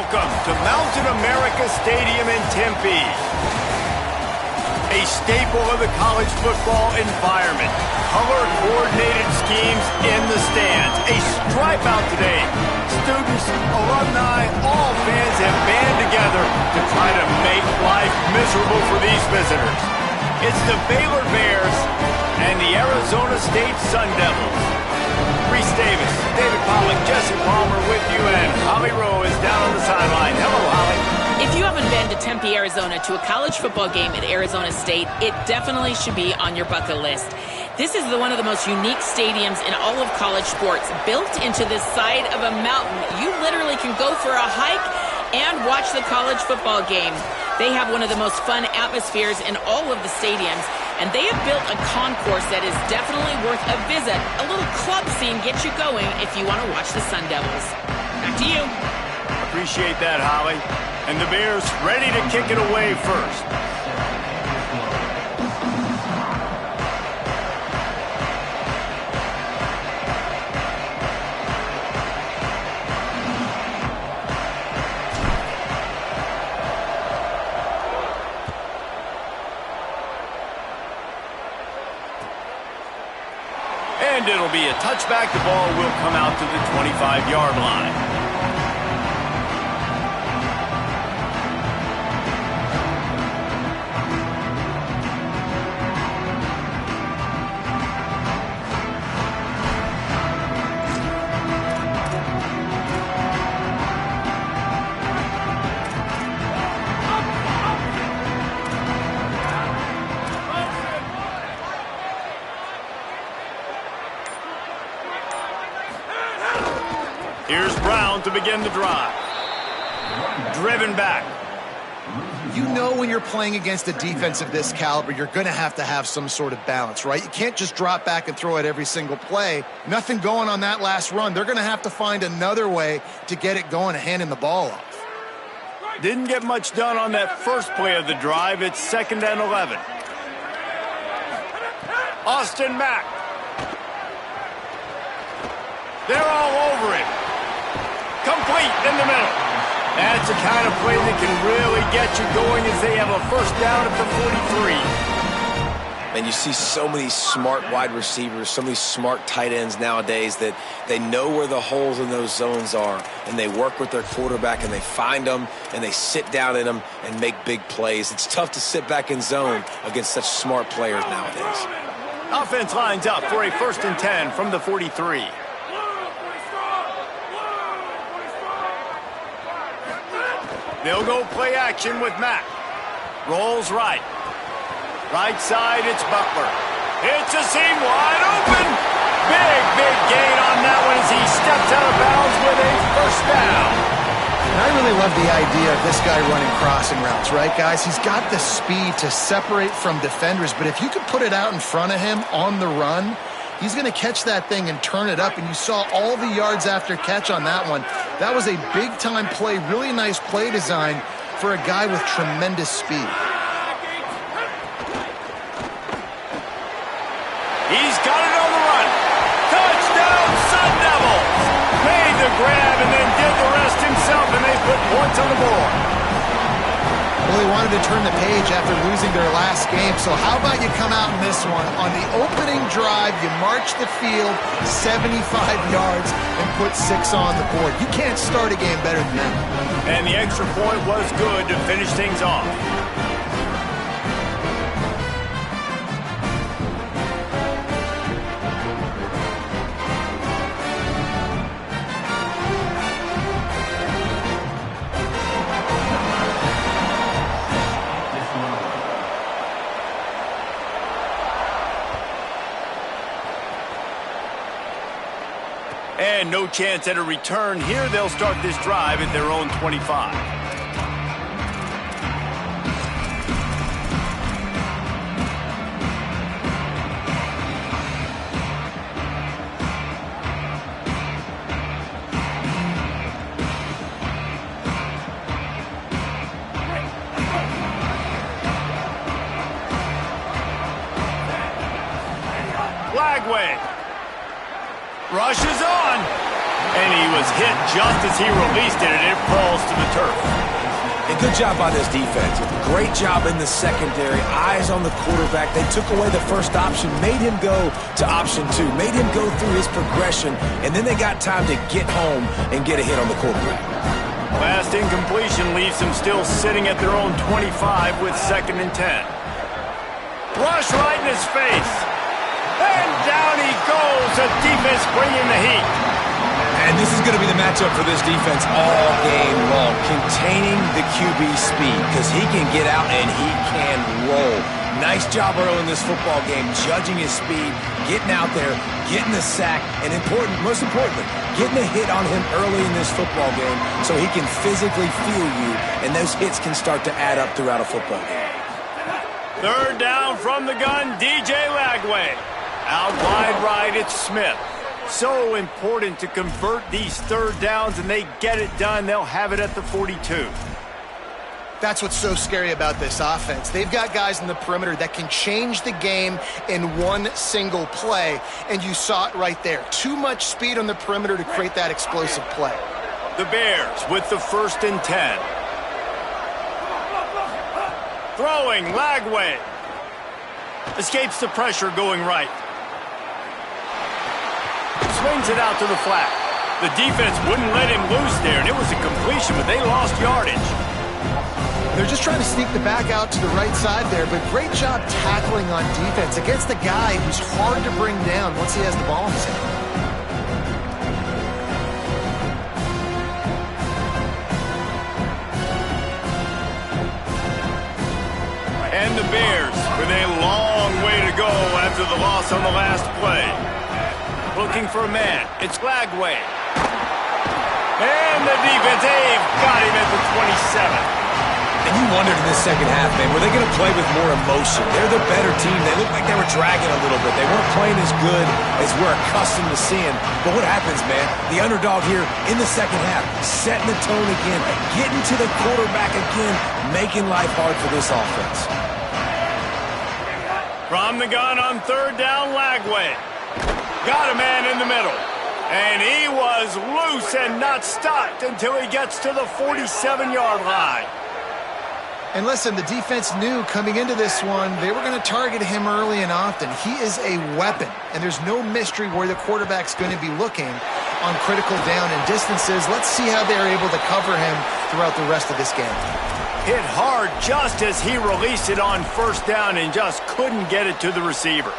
Welcome to Mountain America Stadium in Tempe. A staple of the college football environment. Color-coordinated schemes in the stands. A stripe out today. Students, alumni, all fans have band together to try to make life miserable for these visitors. It's the Baylor Bears and the Arizona State Sun Devils. Reese Davis, David Pollack, Jesse Palmer with you, and Holly Rowe is down on the sideline. Hello, Holly. If you haven't been to Tempe, Arizona, to a college football game at Arizona State, it definitely should be on your bucket list. This is one of the most unique stadiums in all of college sports. Built into the side of a mountain, you literally can go for a hike and watch the college football game. They have one of the most fun atmospheres in all of the stadiums, and they have built a concourse that is definitely worth a visit. A little club scene gets you going if you want to watch the Sun Devils. Back to you. Appreciate that, Holly. And the Bears ready to kick it away first. And it'll be a touchback. The ball will come out to the 25-yard line. Here's Brown to begin the drive. Driven back. You know when you're playing against a defense of this caliber, you're going to have some sort of balance, right? You can't just drop back and throw it every single play. Nothing going on that last run. They're going to have to find another way to get it going and handing the ball off. Didn't get much done on that first play of the drive. It's 2nd and 11. Austin Mack. They're all over it. Complete in the middle. That's the kind of play that can really get you going as they have a first down at the 43. And you see so many smart wide receivers, so many smart tight ends nowadays that they know where the holes in those zones are, and they work with their quarterback, and they find them, and they sit down in them and make big plays. It's tough to sit back in zone against such smart players nowadays. Offense lines up for a 1st and 10 from the 43. They'll go play action with Mack. Rolls right. Right side, it's Butler. It's a seam wide open. Big gain on that one as he steps out of bounds with a first down. And I really love the idea of this guy running crossing routes, right, guys? He's got the speed to separate from defenders, but if you could put it out in front of him on the run, he's going to catch that thing and turn it up, and you saw all the yards after catch on that one. That was a big-time play, really nice play design for a guy with tremendous speed. He's got it on the run. Touchdown, Sun Devils! Made the grab and then did the rest himself, and they put points on the board. Well, they wanted to turn the page after losing their last game, so how about you come out in this one? On the opening drive, you march the field 75 yards and put 6 on the board. You can't start a game better than that. And the extra point was good to finish things off. And no chance at a return here. They'll start this drive at their own 25. Flagway. Rushes on. And he was hit just as he released it, and it falls to the turf. And good job by this defense. Great job in the secondary. Eyes on the quarterback. They took away the first option, made him go to option 2, made him go through his progression, and then they got time to get home and get a hit on the quarterback. Last incompletion leaves them still sitting at their own 25 with 2nd and 10. Rush right in his face. And down he goes. The defense bringing the heat. And this is going to be the matchup for this defense all game long. Containing the QB speed because he can get out and he can roll. Nice job early in this football game, judging his speed, getting out there, getting the sack, and most importantly, getting a hit on him early in this football game so he can physically feel you, and those hits can start to add up throughout a football game. 3rd down from the gun, DJ Lagway. Out wide right, it's Smith. So important to convert these 3rd downs, and they get it done. They'll have it at the 42. That's what's so scary about this offense. They've got guys in the perimeter that can change the game in one single play, and you saw it right there. Too much speed on the perimeter to create that explosive play. The Bears with the 1st and 10. Throwing, Lagway. Escapes the pressure going right. Swings it out to the flat. The defense wouldn't let him loose there, and it was a completion, but they lost yardage. They're just trying to sneak the back out to the right side there, but great job tackling on defense against the guy who's hard to bring down once he has the ball in his hand. And the Bears with a long way to go after the loss on the last play. Looking for a man. It's Lagway. And the defense, they've got him at the 27. And you wondered in this second half, man, were they going to play with more emotion? They're the better team. They looked like they were dragging a little bit. They weren't playing as good as we're accustomed to seeing. But what happens, man? The underdog here in the second half, setting the tone again, getting to the quarterback again, making life hard for this offense. From the gun on 3rd down, Lagway. Got a man in the middle. And he was loose and not stopped until he gets to the 47-yard line. And listen, the defense knew coming into this one, they were going to target him early and often. He is a weapon, and there's no mystery where the quarterback's going to be looking on critical down and distances. Let's see how they're able to cover him throughout the rest of this game. Hit hard just as he released it on 1st down and just couldn't get it to the receiver.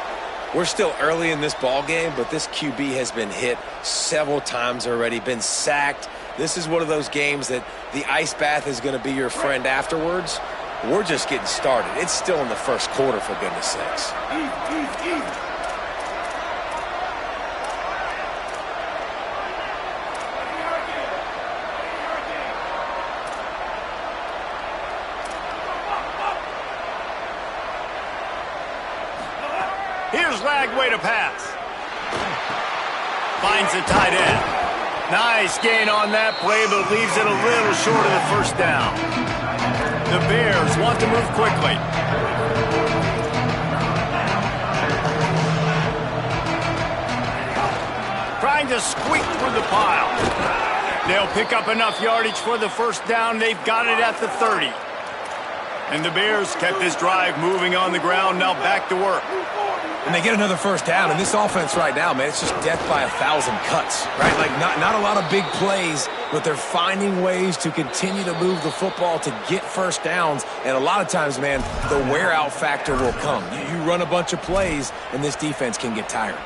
We're still early in this ball game, but this QB has been hit several times already, been sacked. This is one of those games that the ice bath is going to be your friend afterwards. We're just getting started. It's still in the 1st quarter, for goodness sakes. Here's Lagway to pass. Finds the tight end. Nice gain on that play, but leaves it a little short of the 1st down. The Bears want to move quickly. Trying to squeak through the pile. They'll pick up enough yardage for the 1st down. They've got it at the 30. And the Bears kept this drive moving on the ground, now back to work. And they get another 1st down, and this offense right now, man, it's just death by 1,000 cuts, right? Like, not a lot of big plays, but they're finding ways to continue to move the football to get 1st downs, and a lot of times, man, the wear-out factor will come. You run a bunch of plays, and this defense can get tired.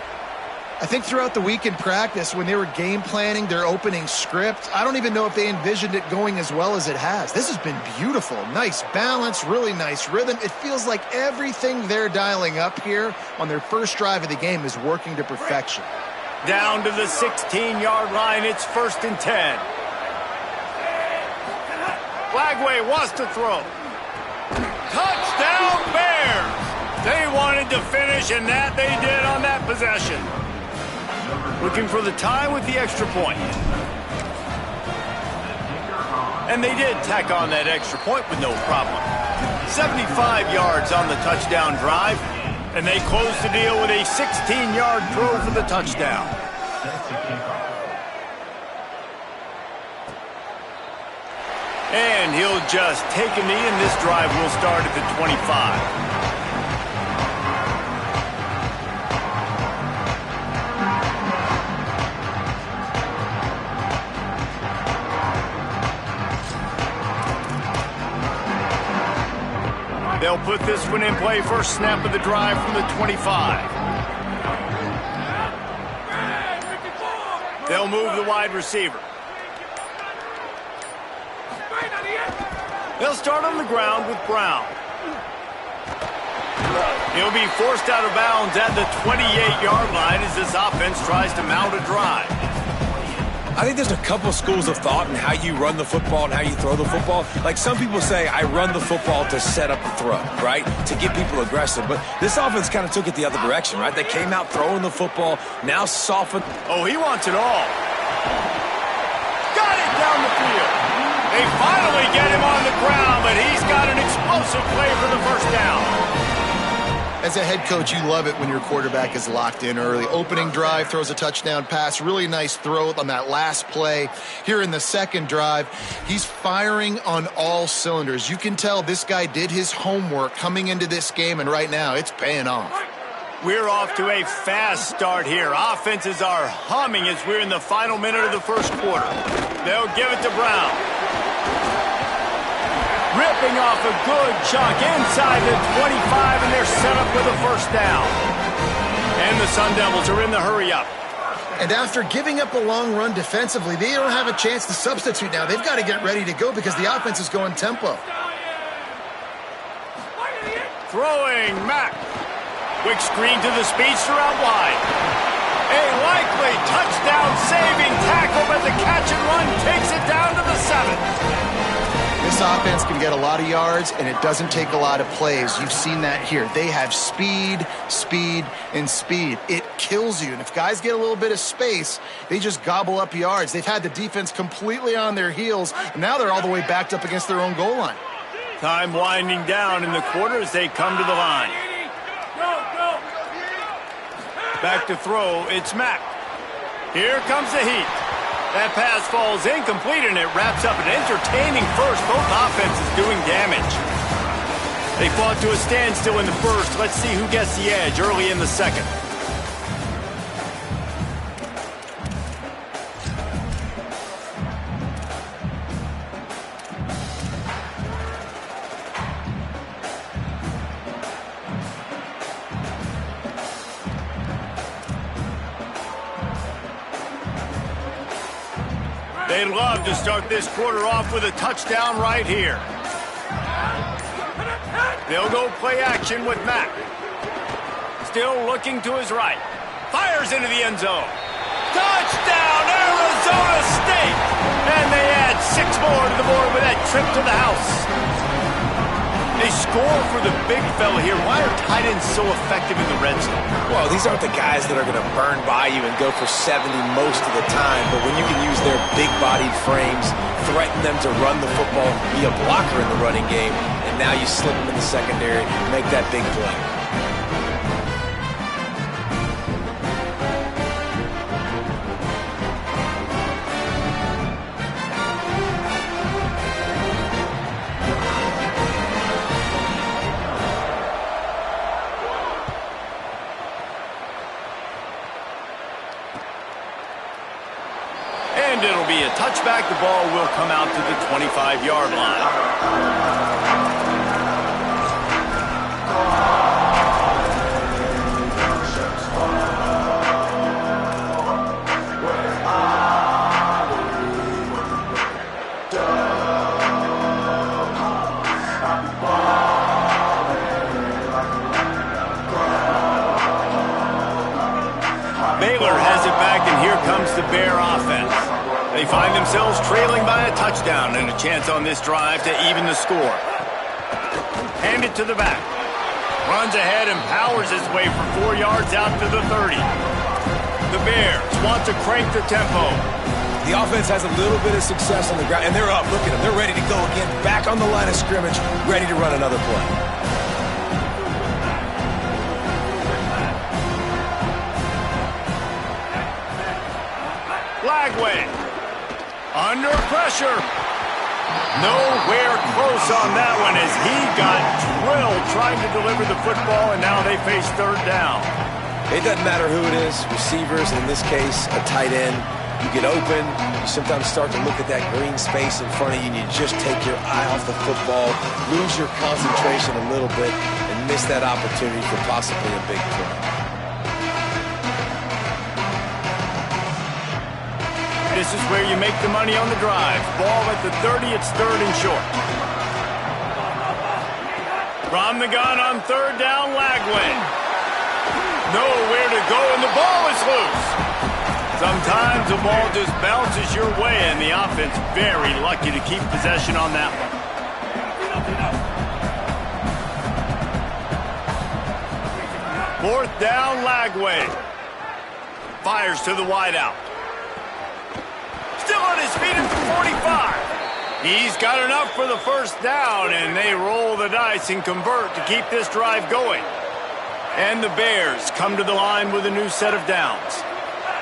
I think throughout the week in practice, when they were game planning their opening script, I don't even know if they envisioned it going as well as it has. This has been beautiful. Nice balance, really nice rhythm. It feels like everything they're dialing up here on their 1st drive of the game is working to perfection. Down to the 16-yard line, it's 1st and 10. Lagway wants to throw. Touchdown, Bears! They wanted to finish, and that they did on that possession. Looking for the tie with the extra point. And they did tack on that extra point with no problem. 75 yards on the touchdown drive, and they closed the deal with a 16-yard throw for the touchdown. And he'll just take a knee, and this drive will start at the 25. They'll put this one in play. First snap of the drive from the 25. They'll move the wide receiver. They'll start on the ground with Brown. He'll be forced out of bounds at the 28-yard line as this offense tries to mount a drive. I think there's a couple schools of thought in how you run the football and how you throw the football. Like some people say, I run the football to set up the throw, right? To get people aggressive. But this offense kind of took it the other direction, right? They came out throwing the football, now softened. Oh, he wants it all. Got it down the field. They finally get him on the ground, but he's got an explosive play for the first down. As a head coach, you love it when your quarterback is locked in early. Opening drive, throws a touchdown pass. Really nice throw on that last play. Here in the second drive, he's firing on all cylinders. You can tell this guy did his homework coming into this game, and right now it's paying off. We're off to a fast start here. Offenses are humming as we're in the final minute of the first quarter. They'll give it to Brown. Ripping off a good chunk inside the 25, and they're set up with a first down. And the Sun Devils are in the hurry up. And after giving up a long run defensively, they don't have a chance to substitute now. They've got to get ready to go because the offense is going tempo. Throwing Mack. Quick screen to the speedster out wide. A likely touchdown-saving tackle, but the catch and run takes it down to the 7. This offense can get a lot of yards, and it doesn't take a lot of plays. You've seen that here. They have speed, speed, and speed. It kills you. And if guys get a little bit of space, they just gobble up yards. They've had the defense completely on their heels, and now they're all the way backed up against their own goal line. Time winding down in the quarter as they come to the line. Back to throw, it's Mack. Here comes the heat. That pass falls incomplete, and it wraps up an entertaining first. Both offenses doing damage. They fought to a standstill in the first. Let's see who gets the edge early in the second. They'd love to start this quarter off with a touchdown right here. They'll go play action with Mack. Still looking to his right. Fires into the end zone. Touchdown, Arizona State! And they add 6 more to the board with that trip to the house. They score for the big fella here. Why are tight ends so effective in the red zone? Well, these aren't the guys that are going to burn by you and go for 70 most of the time, but when you can use their big-bodied frames, threaten them to run the football, be a blocker in the running game, and now you slip them in the secondary, make that big play. And it'll be a touchback. The ball will come out to the 25-yard line. Baylor has it back, and here comes the Bear offense. They find themselves trailing by a touchdown and a chance on this drive to even the score. Hand it to the back. Runs ahead and powers his way for 4 yards out to the 30. The Bears want to crank the tempo. The offense has a little bit of success on the ground, and they're up. Look at them. They're ready to go again. Back on the line of scrimmage, ready to run another play. Flagway. Under pressure. Nowhere close on that one as he got drilled trying to deliver the football, and now they face third down. It doesn't matter who it is, receivers, in this case, a tight end. You get open, you sometimes start to look at that green space in front of you, and you just take your eye off the football, lose your concentration a little bit, and miss that opportunity for possibly a big play. This is where you make the money on the drive. Ball at the 30, it's third and short. From the gun on third down, Lagway. Nowhere to go, and the ball is loose. Sometimes the ball just bounces your way, and the offense very lucky to keep possession on that one. Fourth down, Lagway. Fires to the wideout. Still on his feet at the 45. He's got enough for the first down, and they roll the dice and convert to keep this drive going. And the Bears come to the line with a new set of downs.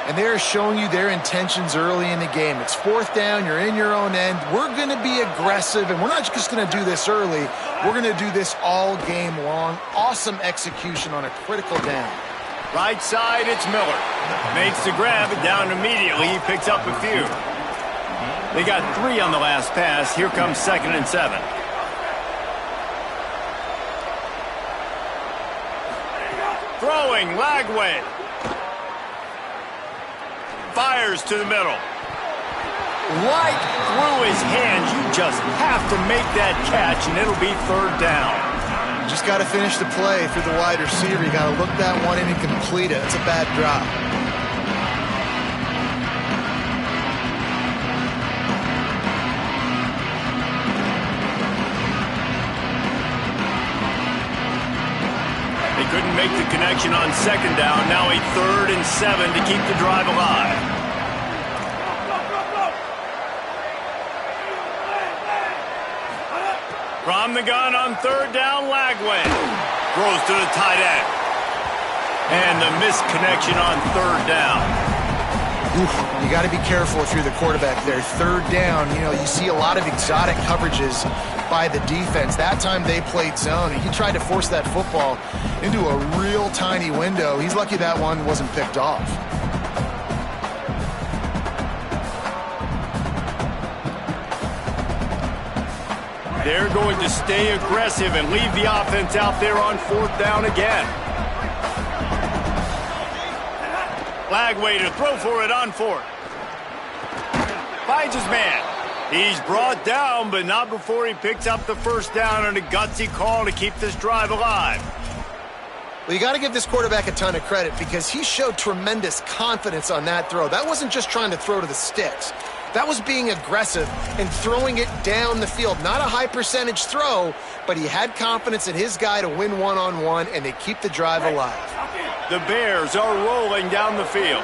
And they're showing you their intentions early in the game. It's fourth down, you're in your own end. We're going to be aggressive, and we're not just going to do this early. We're going to do this all game long. Awesome execution on a critical down. Right side, it's Miller. Makes the grab, and down immediately. He picks up a few. They got 3 on the last pass. Here comes 2nd and 7. Throwing, Lagway. Fires to the middle. Right through his hands. You just have to make that catch, and it'll be third down. You just got to finish the play through the wide receiver. You got to look that one in and complete it. It's a bad drop. Couldn't make the connection on 2nd down. Now a 3rd and 7 to keep the drive alive. From the gun on 3rd down, Lagway. Throws to the tight end. And the missed connection on 3rd down. Oof, you got to be careful if you're the quarterback there. 3rd down, you see a lot of exotic coverages by the defense. That time they played zone, and he tried to force that football into a real tiny window. He's lucky that one wasn't picked off. They're going to stay aggressive and leave the offense out there on 4th down again. Lagway to throw for it on 4th. Finds his man. He's brought down, but not before he picks up the first down on a gutsy call to keep this drive alive. Well, you got to give this quarterback a ton of credit because he showed tremendous confidence on that throw. That wasn't just trying to throw to the sticks. That was being aggressive and throwing it down the field. Not a high percentage throw, but he had confidence in his guy to win one-on-one, and they keep the drive alive. The Bears are rolling down the field.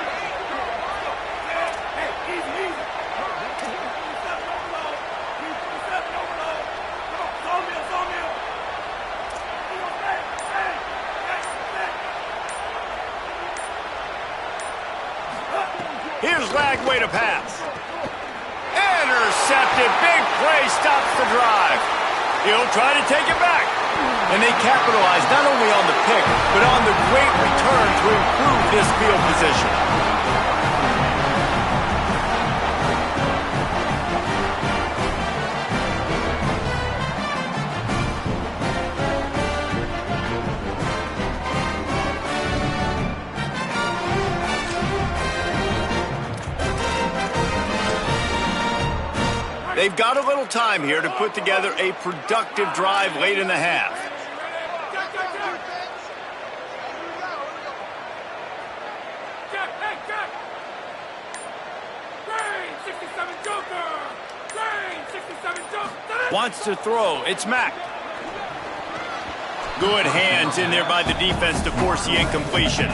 Here's Lagway to pass. Intercepted. Big play stops the drive. He'll try to take it back. And they capitalize not only on the pick, but on the great return to improve this field position. They've got a little time here to put together a productive drive late in the half. Wants to throw. It's Mack. Good hands in there by the defense to force the incompletion.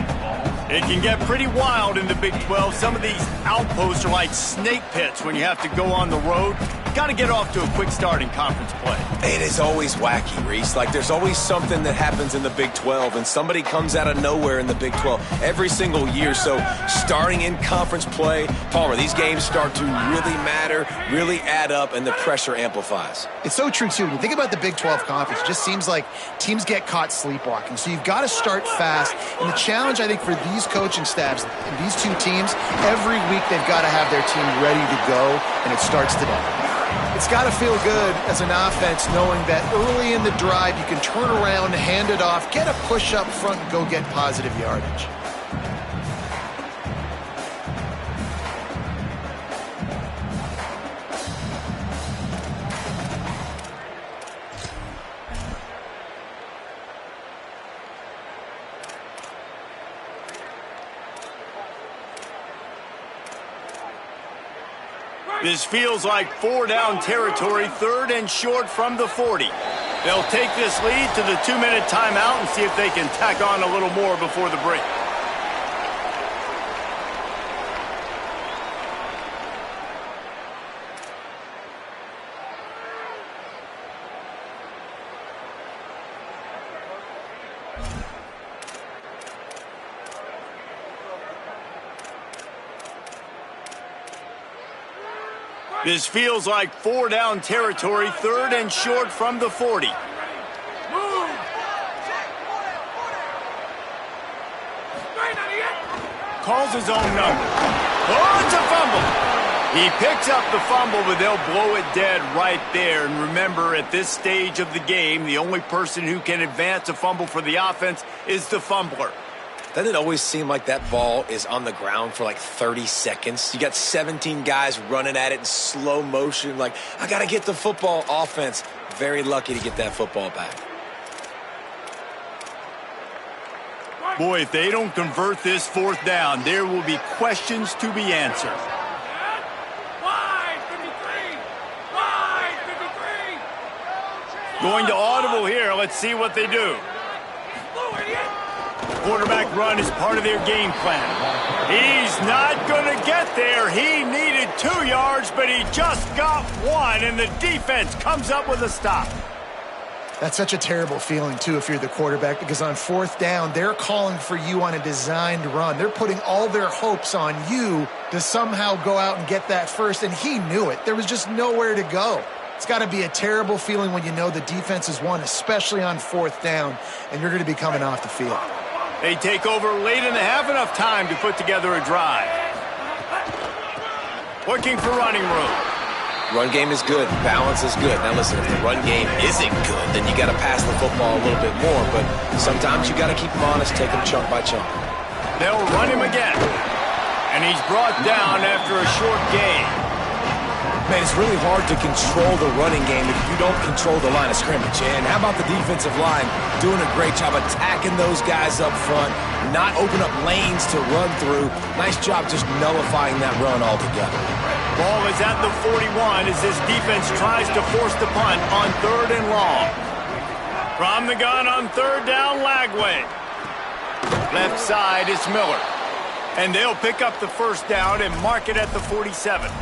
It can get pretty wild in the Big 12. Some of these outposts are like snake pits when you have to go on the road. got to get off to a quick start in conference play. It is always wacky, Reese. Like, there's always something that happens in the Big 12, and somebody comes out of nowhere in the Big 12 every single year. So starting in conference play, Palmer, these games start to really matter, really add up, and the pressure amplifies. It's so true, too. When you think about the Big 12 conference, it just seems like teams get caught sleepwalking. So you've got to start fast. And the challenge, I think, for these coaching staffs, these two teams, every week they've got to have their team ready to go, and it starts today. It's got to feel good as an offense knowing that early in the drive you can turn around, hand it off, get a push up front, and go get positive yardage. This feels like 4-down territory, 3rd and short from the 40. They'll take this lead to the 2-minute timeout and see if they can tack on a little more before the break. This feels like 4-down territory, 3rd and short from the 40. Calls his own number. Oh, it's a fumble. He picks up the fumble, but they'll blow it dead right there. And remember, at this stage of the game, the only person who can advance a fumble for the offense is the fumbler. Doesn't it always seem like that ball is on the ground for like 30 seconds? You got 17 guys running at it in slow motion. Like, I got to get the football. Offense, very lucky to get that football back. Boy, if they don't convert this 4th down, there will be questions to be answered. Going to audible here. Let's see what they do. Quarterback run is part of their game plan. He's not going to get there. He needed 2 yards, but he just got 1, and the defense comes up with a stop. That's such a terrible feeling, too, if you're the quarterback, because on 4th down, they're calling for you on a designed run. They're putting all their hopes on you to somehow go out and get that first, and he knew it. There was just nowhere to go. It's got to be a terrible feeling when you know the defense has won, especially on 4th down, and you're going to be coming off the field. They take over late and have enough time to put together a drive. Looking for running room. Run game is good. Balance is good. Now listen, if the run game isn't good, then you got to pass the football a little bit more. But sometimes you got to keep them honest, take them chunk by chunk. They'll run him again. And he's brought down after a short gain. Man, it's really hard to control the running game if you don't control the line of scrimmage. And how about the defensive line doing a great job attacking those guys up front, not open up lanes to run through. Nice job just nullifying that run altogether. Ball is at the 41 as this defense tries to force the punt on 3rd and long. From the gun on 3rd down, Lagway. Left side is Miller. And they'll pick up the 1st down and mark it at the 47.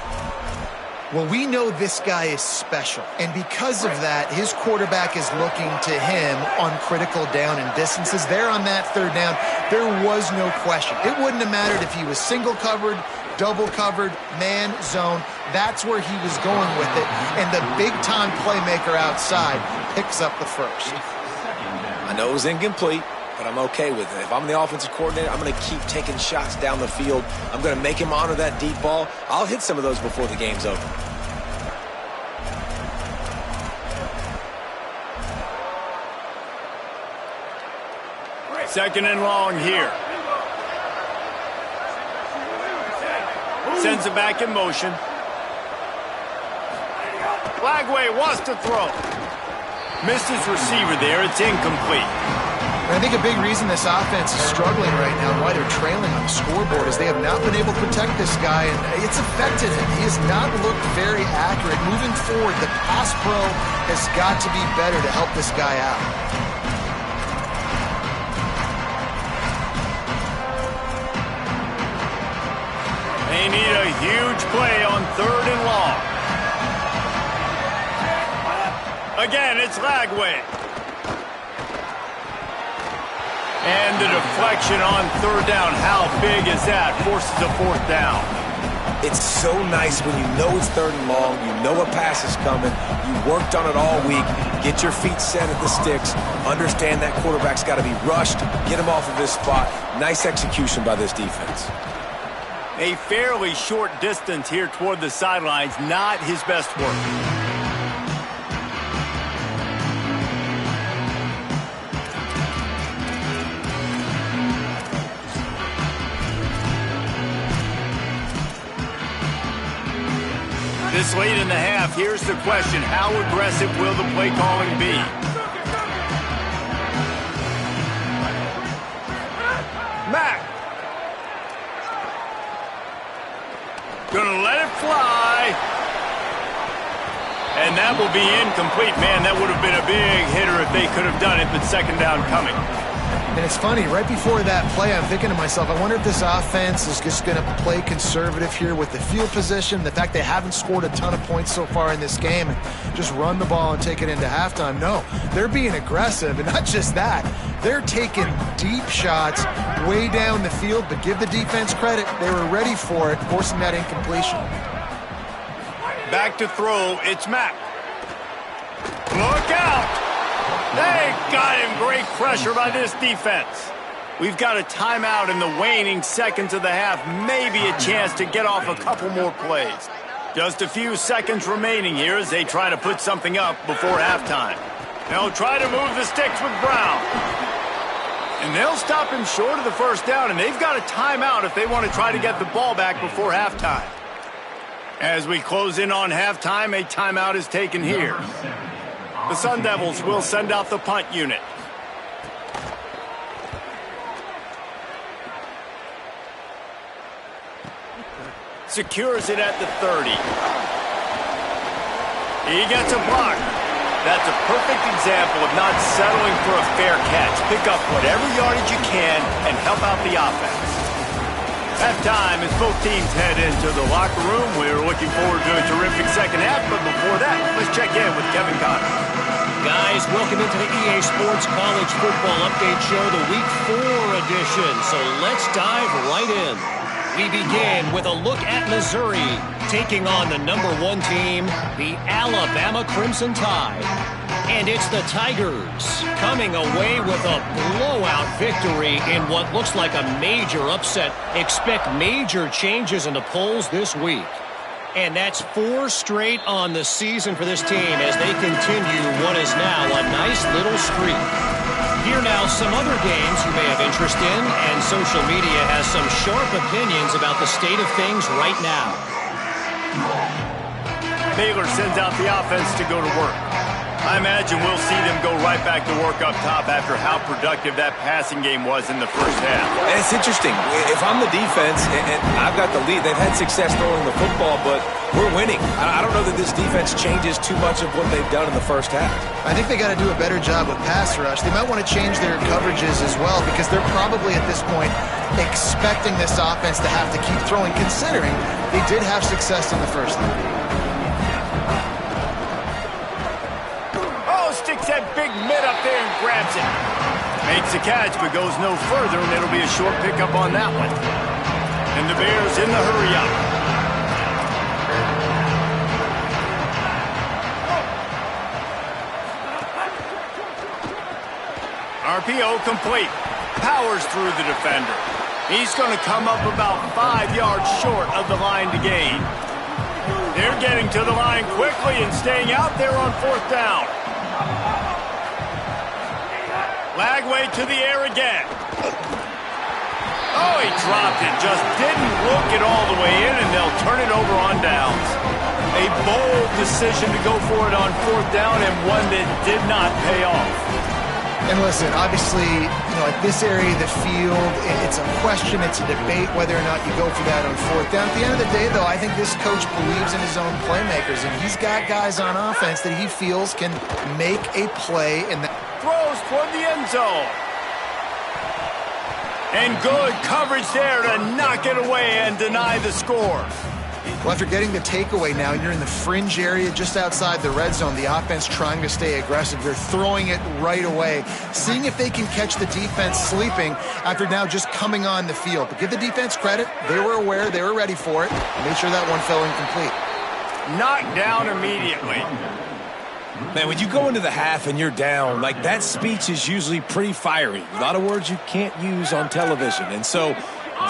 Well, we know this guy is special, and because of that, his quarterback is looking to him on critical down and distances. There on that 3rd down, there was no question. It wouldn't have mattered if he was single covered, double covered, man, zone. That's where he was going with it, and the big-time playmaker outside picks up the first. I know it was incomplete, but I'm okay with it. If I'm the offensive coordinator, I'm going to keep taking shots down the field. I'm going to make him honor that deep ball. I'll hit some of those before the game's over. Second and long here. Sends it back in motion. Lagway wants to throw. Missed his receiver there. It's incomplete. I think a big reason this offense is struggling right now and why they're trailing on the scoreboard is they have not been able to protect this guy, and it's affected him. He has not looked very accurate. Moving forward, the pass pro has got to be better to help this guy out. They need a huge play on 3rd and long. Again, it's Lagway. And the deflection on third down. How big is that? Forces a fourth down. It's so nice when you know it's third and long, you know a pass is coming, you worked on it all week, get your feet set at the sticks, understand that quarterback's got to be rushed, get him off of his spot. Nice execution by this defense. A fairly short distance here toward the sidelines, not his best work. This late in the half, here's the question. How aggressive will the play calling be? Mack. Gonna let it fly. And that will be incomplete. Man, that would have been a big hitter if they could have done it, but second down coming. And it's funny, right before that play, I'm thinking to myself, I wonder if this offense is just going to play conservative here with the field position, the fact they haven't scored a ton of points so far in this game, and just run the ball and take it into halftime. No, they're being aggressive, and not just that. They're taking deep shots way down the field, but give the defense credit. They were ready for it, forcing that incompletion. Back to throw, it's Mack. Look out! They got him. Great pressure by this defense. We've got a timeout in the waning seconds of the half. Maybe a chance to get off a couple more plays. Just a few seconds remaining here as they try to put something up before halftime. They'll try to move the sticks with Brown. And they'll stop him short of the first down, and they've got a timeout if they want to try to get the ball back before halftime. As we close in on halftime, a timeout is taken here. The Sun Devils will send out the punt unit. Secures it at the 30. He gets a block. That's a perfect example of not settling for a fair catch. Pick up whatever yardage you can and help out the offense. Halftime as both teams head into the locker room. We're looking forward to a terrific second half, but before that, let's check in with Kevin Connor. Guys, welcome into the EA Sports College Football Update Show, the Week 4 edition. So let's dive right in. We begin with a look at Missouri taking on the #1 team, the Alabama Crimson Tide. And it's the Tigers coming away with a blowout victory in what looks like a major upset. Expect major changes in the polls this week. And that's 4 straight on the season for this team as they continue what is now a nice little streak. Here now some other games you may have interest in, and social media has some sharp opinions about the state of things right now. Baylor sends out the offense to go to work. I imagine we'll see them go right back to work up top after how productive that passing game was in the first half. And it's interesting. If I'm the defense and I've got the lead, they've had success throwing the football, but we're winning. I don't know that this defense changes too much of what they've done in the first half. I think they got to do a better job with pass rush. They might want to change their coverages as well because they're probably at this point expecting this offense to have to keep throwing, considering they did have success in the first half. Sticks that big mid up there and grabs it. Makes a catch, but goes no further, and it'll be a short pickup on that one. And the Bears in the hurry up. RPO complete. Powers through the defender. He's going to come up about 5 yards short of the line to gain. They're getting to the line quickly and staying out there on fourth down. Lagway to the air again. Oh, he dropped it. Just didn't look it all the way in, and they'll turn it over on downs. A bold decision to go for it on fourth down, and one that did not pay off. And listen, obviously, at this area of the field, it's a question, it's a debate whether or not you go for that on fourth down. At the end of the day, though, I think this coach believes in his own playmakers, and he's got guys on offense that he feels can make a play in that. Throws toward the end zone. And good coverage there to knock it away and deny the score. Well, after getting the takeaway now, you're in the fringe area just outside the red zone. The offense trying to stay aggressive. They're throwing it right away, seeing if they can catch the defense sleeping after now just coming on the field. But give the defense credit. They were aware. They were ready for it. Made sure that one fell incomplete. Knocked down immediately. Man, when you go into the half and you're down, like that speech is usually pretty fiery. A lot of words you can't use on television. And so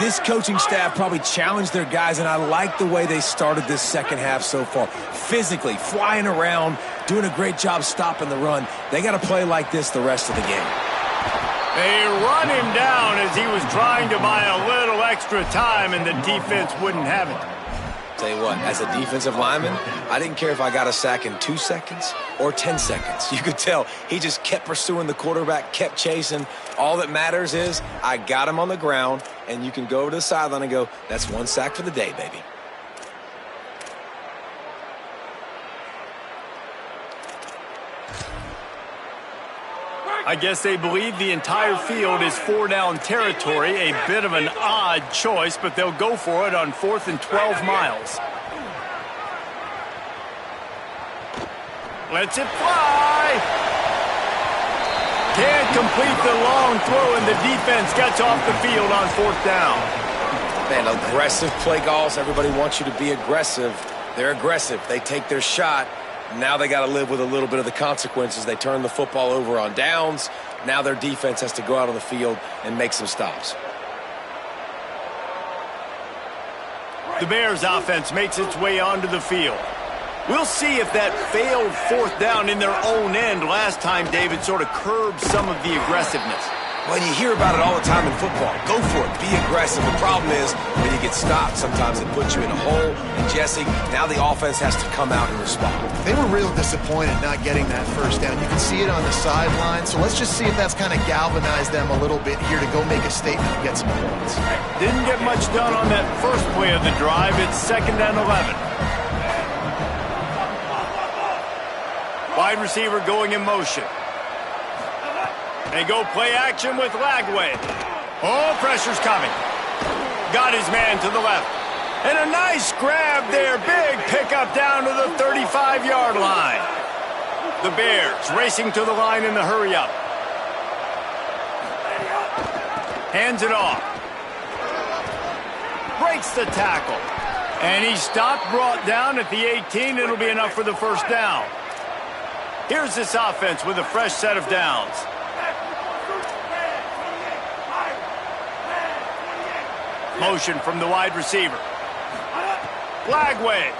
this coaching staff probably challenged their guys, and I like the way they started this second half so far. Physically, flying around, doing a great job stopping the run. They got to play like this the rest of the game. They run him down as he was trying to buy a little extra time, and the defense wouldn't have it. Tell you what, as a defensive lineman, I didn't care if I got a sack in 2 seconds or 10 seconds. You could tell he just kept pursuing the quarterback, kept chasing. All that matters is I got him on the ground, and you can go over to the sideline and go, that's 1 sack for the day, baby. I guess they believe the entire field is 4-down territory. A bit of an odd choice, but they'll go for it on 4th and 12 miles. Lets it fly. Can't complete the long throw, and the defense gets off the field on 4th down. Man, aggressive play calls. Everybody wants you to be aggressive. They're aggressive. They take their shot. Now they got to live with a little bit of the consequences. They turn the football over on downs. Now their defense has to go out on the field and make some stops. The Bears offense makes its way onto the field. We'll see if that failed 4th down in their own end last time, David, sort of curbed some of the aggressiveness. Well, you hear about it all the time in football. Go for it. Be aggressive. The problem is when you get stopped, sometimes it puts you in a hole. And, Jesse, now the offense has to come out and respond. They were real disappointed not getting that first down. You can see it on the sideline. So let's just see if that's kind of galvanized them a little bit here to go make a statement and get some points. Didn't get much done on that first play of the drive. It's 2nd and 11. Wide receiver going in motion. They go play action with Lagway. Oh, pressure's coming. Got his man to the left. And a nice grab there. Big pickup down to the 35-yard line. The Bears racing to the line in the hurry-up. Hands it off. Breaks the tackle. And he stopped, brought down at the 18. It'll be enough for the first down. Here's this offense with a fresh set of downs. Motion from the wide receiver. Lagway.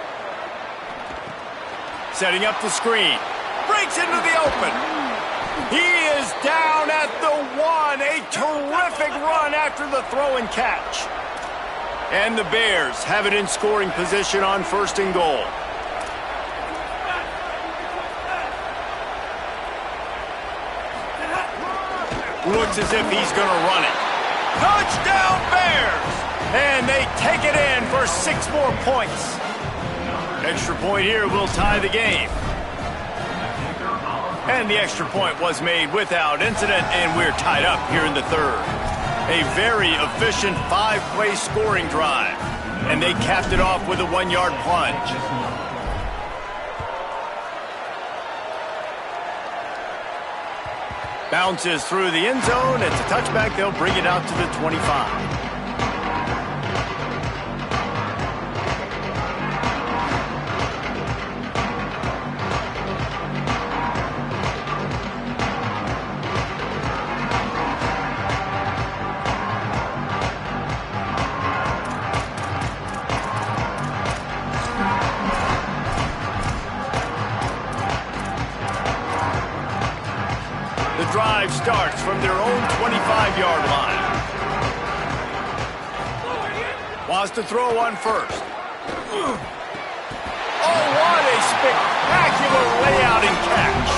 Setting up the screen. Breaks into the open. He is down at the 1. A terrific run after the throw and catch. And the Bears have it in scoring position on 1st and goal. Looks as if he's going to run it. Touchdown Bears! And they take it in for 6 more points. Extra point here will tie the game. And the extra point was made without incident, and we're tied up here in the 3rd. A very efficient 5-play scoring drive. And they capped it off with a 1-yard plunge. Bounces through the end zone. It's a touchback. They'll bring it out to the 25. Drive starts from their own 25-yard line. Wants to throw on 1st. Oh, what a spectacular layout and catch.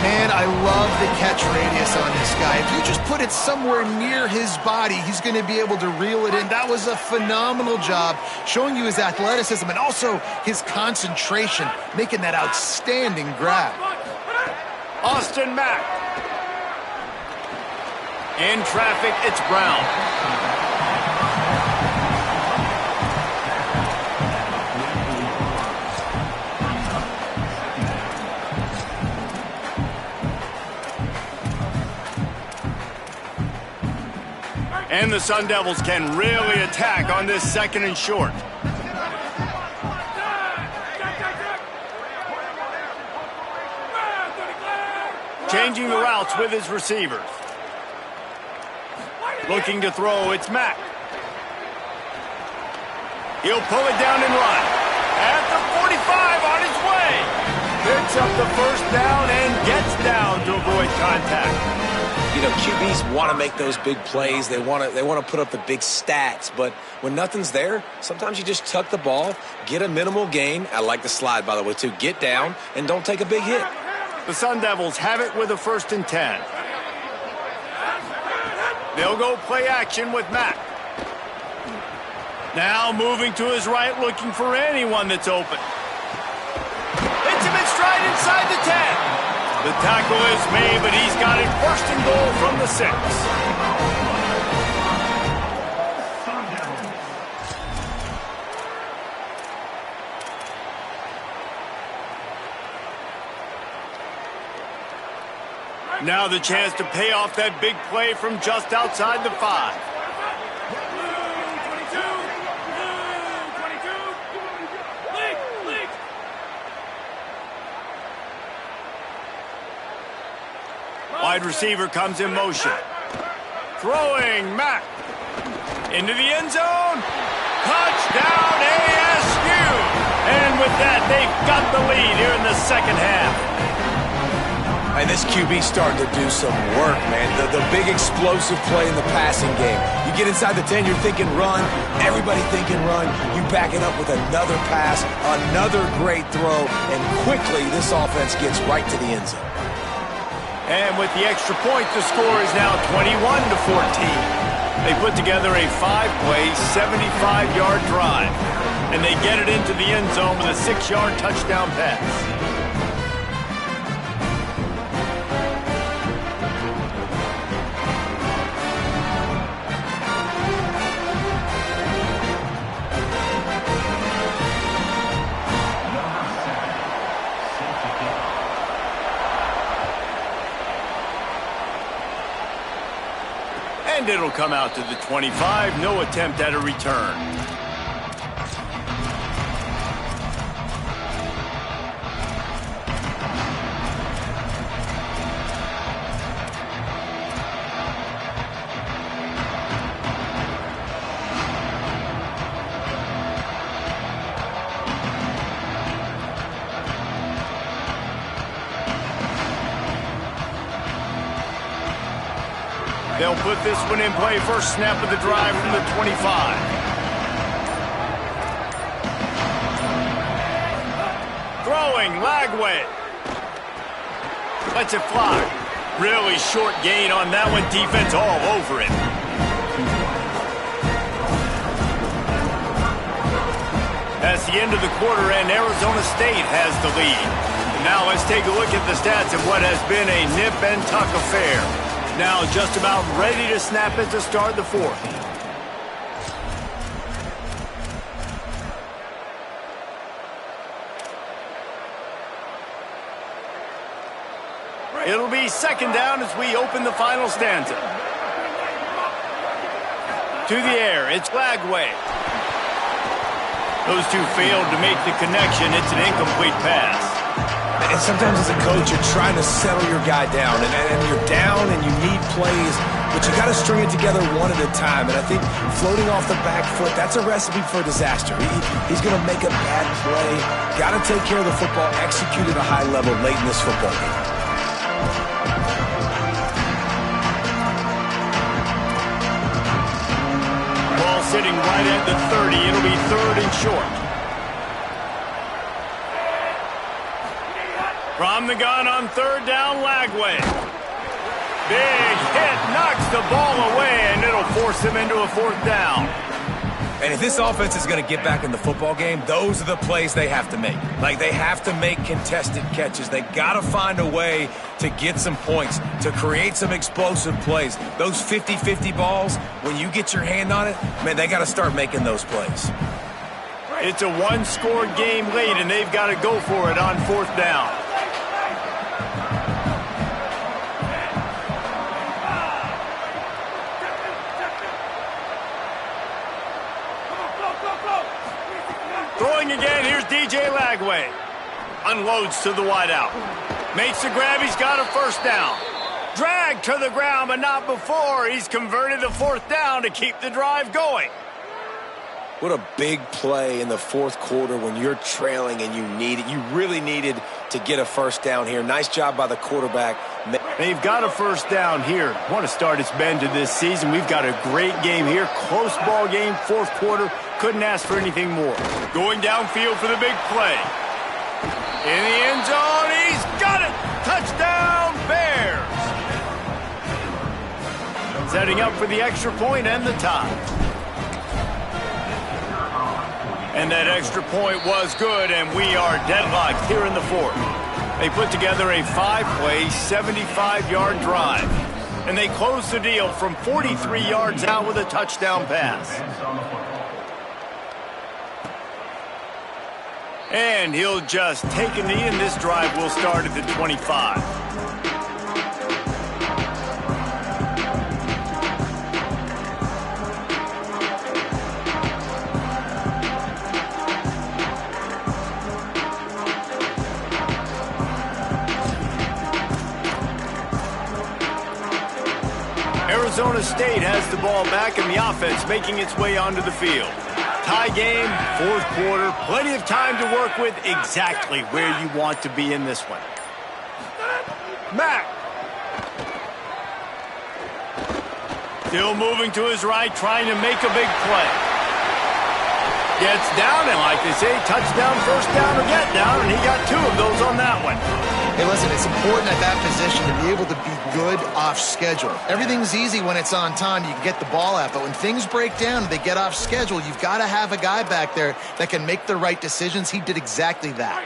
Man, I love the catch radius on this guy. If you just put it somewhere near his body, he's going to be able to reel it in. That was a phenomenal job, showing you his athleticism and also his concentration, making that outstanding grab. Austin Mack. In traffic, it's Brown. And the Sun Devils can really attack on this 2nd and short. Changing the routes with his receivers. Looking to throw, it's Mack. He'll pull it down and run. At the 45, on his way. Picks up the 1st down and gets down to avoid contact. You know, QBs want to make those big plays. They want to put up the big stats. But when nothing's there, sometimes you just tuck the ball, get a minimal gain. I like the slide, by the way, too. Get down and don't take a big hit. The Sun Devils have it with a 1st and 10. They'll go play action with Mack. Now moving to his right, looking for anyone that's open. Hits him in stride inside the 10. The tackle is made, but he's got it 1st and goal from the 6. Now the chance to pay off that big play from just outside the 5. Wide receiver comes in motion. Throwing, Mack. Into the end zone. Touchdown, ASU. And with that, they've got the lead here in the 2nd half. And this QB starting to do some work, man. The big explosive play in the passing game. You get inside the 10, you're thinking run. Everybody thinking run. You back it up with another pass, another great throw, and quickly this offense gets right to the end zone. And with the extra point, the score is now 21-14. They put together a 5-play, 75-yard drive. And they get it into the end zone with a 6-yard touchdown pass. And it'll come out to the 25. No attempt at a return. They'll put this one in play. 1st snap of the drive from the 25. Throwing, Lagway. Lets it fly. Really short gain on that one. Defense all over it. That's the end of the quarter, and Arizona State has the lead. Now let's take a look at the stats of what has been a nip and tuck affair. Now just about ready to snap it to start the 4th. It'll be 2nd down as we open the final stanza. To the air, it's Lagway. Those two failed to make the connection. It's an incomplete pass. And sometimes as a coach, you're trying to settle your guy down, and you're down and you need plays, but you got to string it together one at a time. And I think floating off the back foot, that's a recipe for disaster. He's going to make a bad play. Got to take care of the football, execute at a high level late in this football game. Ball sitting right at the 30. It'll be 3rd and short. From the gun on 3rd down, Lagway. Big hit, knocks the ball away, and it'll force him into a 4th down. And if this offense is going to get back in the football game, those are the plays they have to make. Like, they have to make contested catches. They got to find a way to get some points, to create some explosive plays. Those 50-50 balls, when you get your hand on it, man, they got to start making those plays. It's a one-score game late, and they've got to go for it on 4th down. Bagway unloads to the wideout. Makes the grab. He's got a first down. Drag to the ground, but not before. He's converted a fourth down to keep the drive going. What a big play in the fourth quarter when you're trailing and you really needed to get a first down here. Nice job by the quarterback. They've got a first down here. What a start it's been to this season. We've got a great game here. Close ball game, fourth quarter. Couldn't ask for anything more. Going downfield for the big play. In the end zone, he's got it. Touchdown, Bears. Setting up for the extra point and the tie. And that extra point was good, and we are deadlocked here in the fourth. They put together a 5-play, 75-yard drive. And they close the deal from 43 yards out with a touchdown pass. And he'll just take a knee, and this drive will start at the 25. Arizona State has the ball back, and the offense making its way onto the field. Tie game, fourth quarter, plenty of time to work with, exactly where you want to be in this one. Mack. Still moving to his right, trying to make a big play. Gets down, and like they say, touchdown, first down, or get down, and he got 2 of those on that one. Hey, listen, it's important at that position to be able to be good off schedule. Everything's easy when it's on time. You can get the ball out. But when things break down and they get off schedule, you've got to have a guy back there that can make the right decisions. He did exactly that.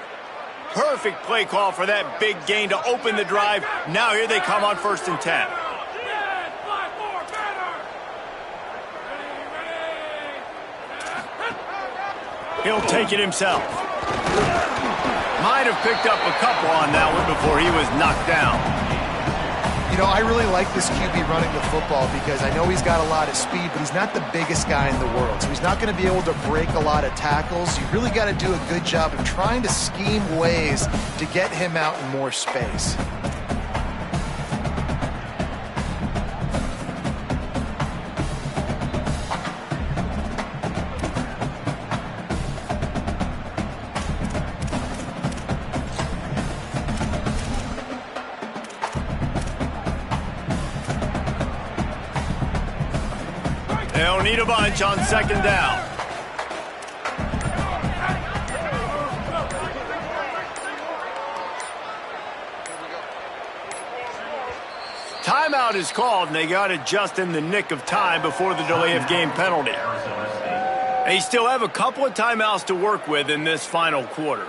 Perfect play call for that big gain to open the drive. Now here they come on 1st and 10. He'll take it himself. Might have picked up a couple on that one before he was knocked down. You know, I really like this QB running the football because I know he's got a lot of speed, but he's not the biggest guy in the world. So he's not going to be able to break a lot of tackles. You really got to do a good job of trying to scheme ways to get him out in more space. They'll need a bunch on 2nd down. Timeout is called, and they got it just in the nick of time before the delay of game penalty. They still have a couple of timeouts to work with in this final quarter.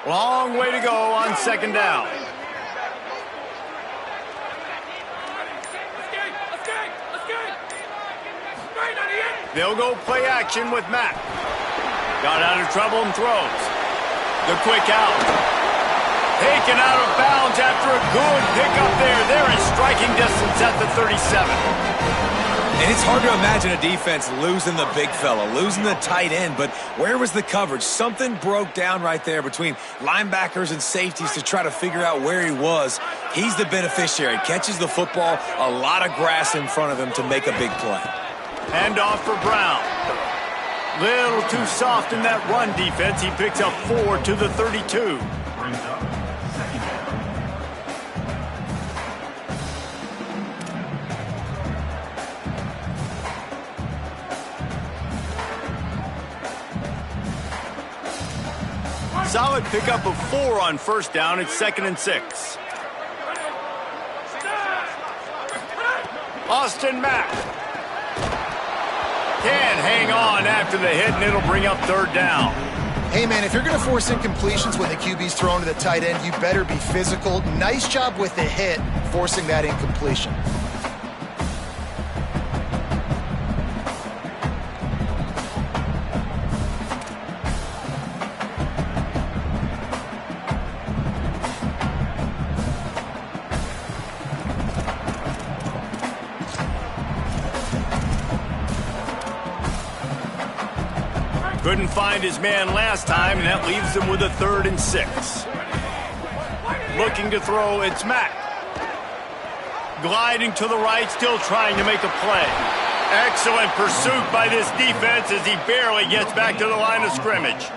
Long way to go on 2nd down. They'll go play action with Mack. Got out of trouble and throws. The quick out. Taken out of bounds after a good pickup there. They're in striking distance at the 37. And it's hard to imagine a defense losing the big fella, losing the tight end, but where was the coverage? Something broke down right there between linebackers and safeties to try to figure out where he was. He's the beneficiary. Catches the football, a lot of grass in front of him to make a big play. Hand off for Brown. Little too soft in that run defense. He picks up 4 to the 32. Solid pickup of 4 on 1st down. It's 2nd and 6. Austin Mack can't hang on after the hit, and it'll bring up 3rd down. Hey, man, if you're going to force incompletions when the QB's thrown to the tight end, you better be physical. Nice job with the hit, forcing that incompletion. Couldn't find his man last time, and that leaves him with a 3rd and 6. Looking to throw, it's Mack. Gliding to the right, still trying to make a play. Excellent pursuit by this defense as he barely gets back to the line of scrimmage.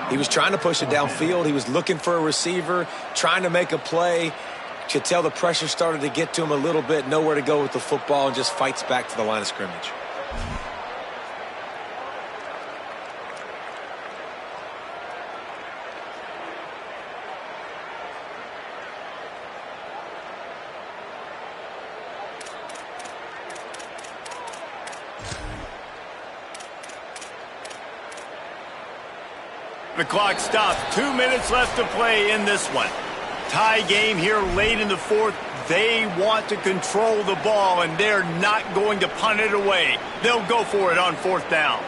He was trying to push it downfield. He was looking for a receiver, trying to make a play. Could tell the pressure started to get to him a little bit, nowhere to go with the football, and just fights back to the line of scrimmage. The clock stops. 2 minutes left to play in this one. Tie game here late in the 4th. They want to control the ball, and they're not going to punt it away. They'll go for it on 4th down.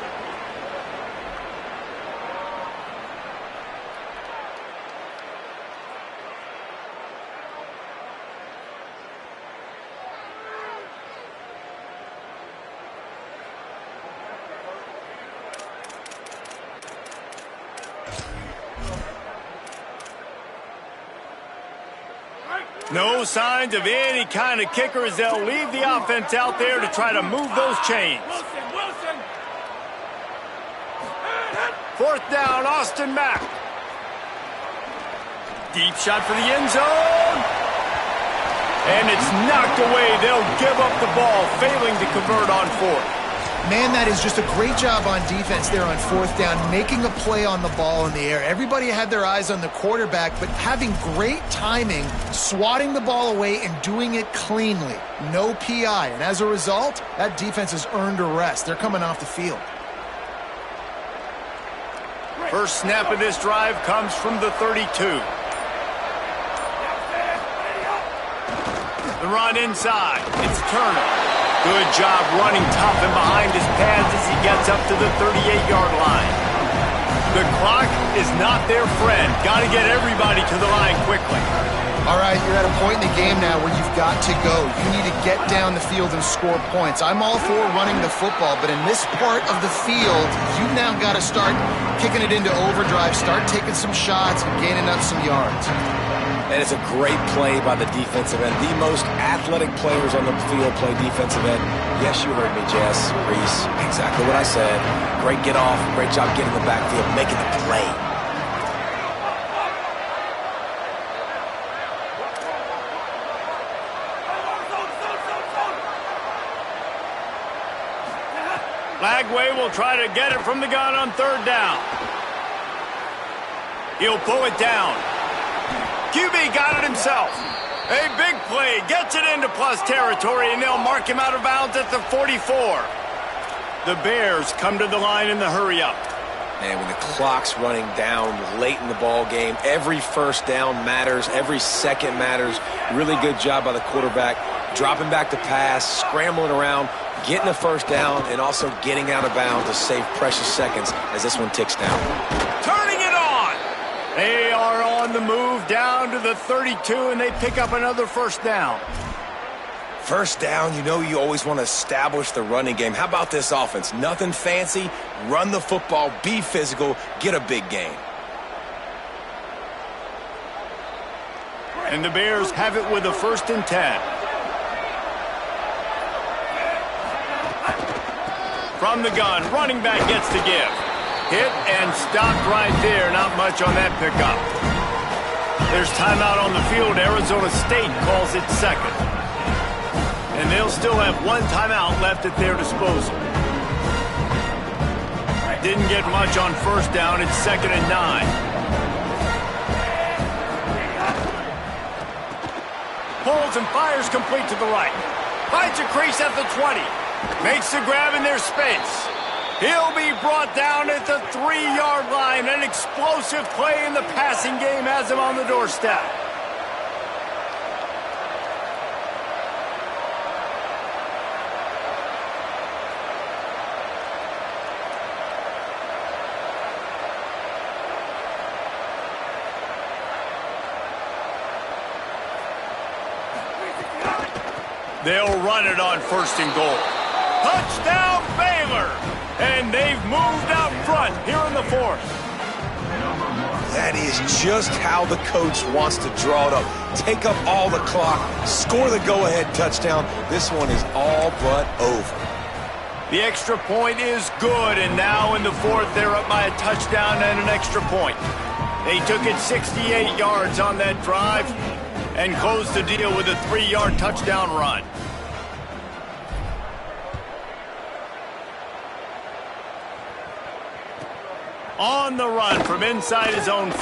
No signs of any kind of kicker as they'll leave the offense out there to try to move those chains. 4th down, Austin Mack. Deep shot for the end zone. And it's knocked away. They'll give up the ball, failing to convert on 4th. Man, that is just a great job on defense there on 4th down, making a play on the ball in the air. Everybody had their eyes on the quarterback, but having great timing, swatting the ball away and doing it cleanly. No PI, and as a result, that defense has earned a rest. They're coming off the field. First snap of this drive comes from the 32. The run inside. It's Turner. Good job running tough and behind his pads as he gets up to the 38-yard line. The clock is not their friend. Got to get everybody to the line quickly. All right, you're at a point in the game now where you've got to go. You need to get down the field and score points. I'm all for running the football, but in this part of the field, you've now got to start kicking it into overdrive, start taking some shots and gaining up some yards. And it's a great play by the defensive end. The most athletic players on the field play defensive end. Yes, you heard me, Jess, Reese. Exactly what I said. Great get off. Great job getting in the backfield, making the play. Lagway will try to get it from the gun on 3rd down. He'll pull it down. QB got it himself. A big play, gets it into plus territory, and they'll mark him out of bounds at the 44. The Bears come to the line in the hurry-up. And when the clock's running down late in the ball game, every first down matters, every second matters. Really good job by the quarterback, dropping back to pass, scrambling around, getting the first down, and also getting out of bounds to save precious seconds as this one ticks down. Turning it on! They are on the move down to the 32, and they pick up another first down. First down, you know you always want to establish the running game. How about this offense? Nothing fancy. Run the football, be physical, get a big gain. And the Bears have it with a 1st and 10. From the gun, running back gets to give. Hit and stopped right there. Not much on that pickup. There's timeout on the field. Arizona State calls it second. And they'll still have one timeout left at their disposal. Didn't get much on first down. It's 2nd and 9. Pulls and fires complete to the right. Finds a crease at the 20. Makes the grab in their space. He'll be brought down at the 3-yard line. An explosive play in the passing game has him on the doorstep. They'll run it on 1st and goal. Touchdown, Baylor! And they've moved out front here in the fourth. That is just how the coach wants to draw it up. Take up all the clock, score the go-ahead touchdown. This one is all but over. The extra point is good, and now in the fourth, they're up by a touchdown and an extra point. They took it 68 yards on that drive and closed the deal with a 3-yard touchdown run. On the run from inside his own 5.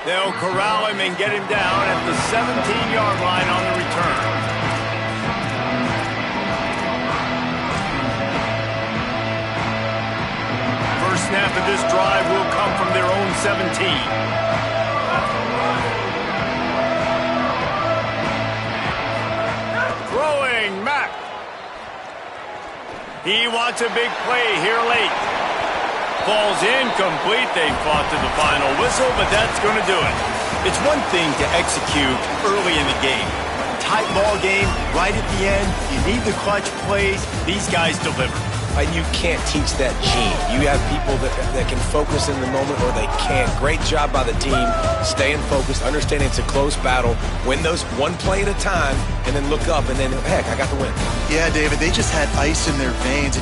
They'll corral him and get him down at the 17-yard line on the return. First snap of this drive will come from their own 17. Throwing Mack. He wants a big play here late. Falls incomplete. They fought to the final whistle, but that's going to do it. It's one thing to execute early in the game. Tight ball game, right at the end. You need the clutch plays. These guys deliver. And you can't teach that gene. You have people that can focus in the moment or they can't. Great job by the team, staying focused, understanding it's a close battle, win those one play at a time, and then look up and then, heck, I got the win. Yeah, David, they just had ice in their veins.